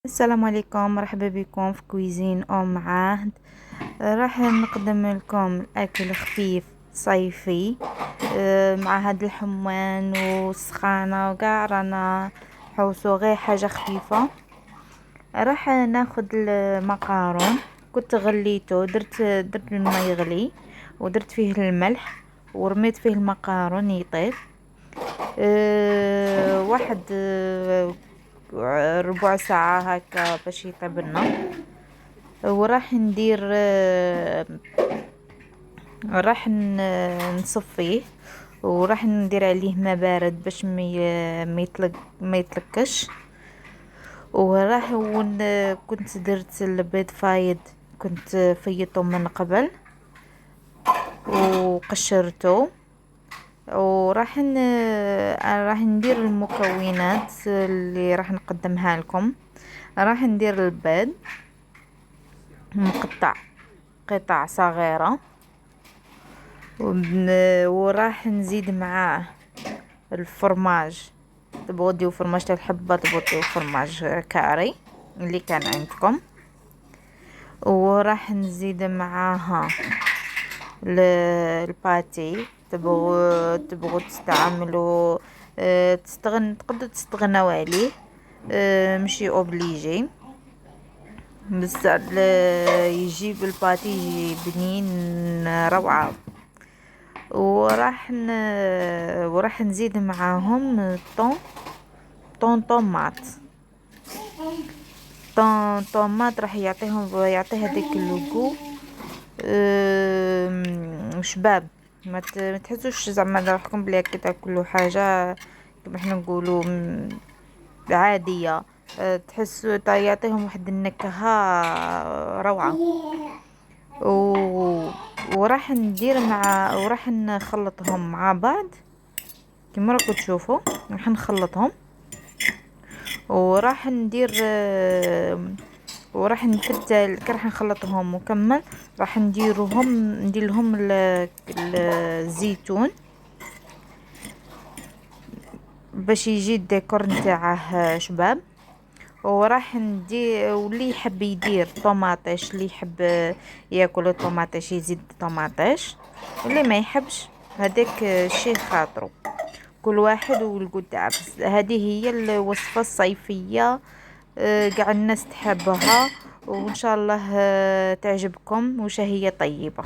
السلام عليكم، مرحبا بكم في كويزين ام عهد. راح نقدم لكم اكل خفيف صيفي. مع هاد الحمان والسخانه وكاع رانا حوسو غير حاجه خفيفه. راح ناخد المقارون، كنت غليته، درت الماء يغلي ودرت فيه الملح ورميت فيه المقارون يطيب. واحد ربع ساعة هكا باش يطيب لنا. وراح ندير راح نصفيه، وراح ندير عليه ما بارد باش ما يتلكش. وراح كنت درت البيض فايض، كنت فيته من قبل وقشرته. راح ندير المكونات اللي راح نقدمها لكم. راح ندير البيض مقطع قطع صغيرة، وراح نزيد معاه الفرماج. تبغوا ديو فرماج تاع الحبة، تبغوا ديو فرماج كاري اللي كان عندكم. وراح نزيد معاها الباتي. تبغوا تستعملوا تقدروا تستغنوا عليه، مشي اوبليجي، بس يجيب الباتي يجي بنين روعة. وراح نزيد معاهم طوماط. طوماط راح يعطيه هذاك اللوغو شباب. ما تحسوش زعما روحكم بلي كي تاكلوا حاجه كما احنا نقولوا عاديه. تحسوا يعطيهم واحد النكهه روعه. و... وراح نخلطهم مع بعض كما راكم تشوفوا. راح نخلطهم وراح ندير وراح نفتل كي راح نخلطهم مكمل. راح ندير لهم الزيتون باش يجي الديكور نتاعه شباب. وراح ندير، واللي يحب يدير طوماطيش، اللي يحب ياكل الطوماطيش يزيد طوماطيش، واللي ما يحبش هذاك الشيء خاطره. كل واحد والقود تاعه. بس هذه هي الوصفة الصيفية، قاع الناس تحبها، وان شاء الله تعجبكم وشهية طيبة.